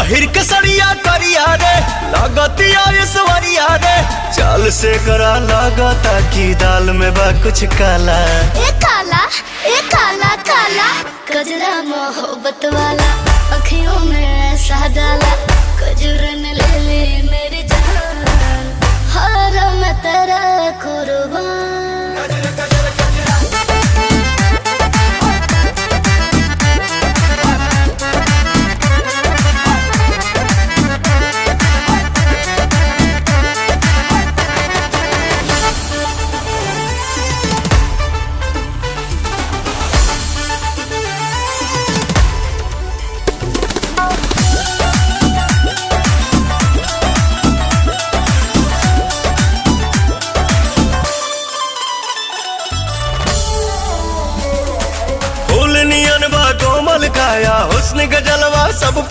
पहिर के सड़िया करिया रे लागतिया ईश्वरिया रे चाल से करा लागता की दाल में बा कुछ काला। ए काला काला कजरा मोहब्बत वाला अखियों में ऐसा डाला कजरन ले ले मेरी जान हर मैं तेरा कुर्बान। कोमल काया हुस्न का जलवा सब पे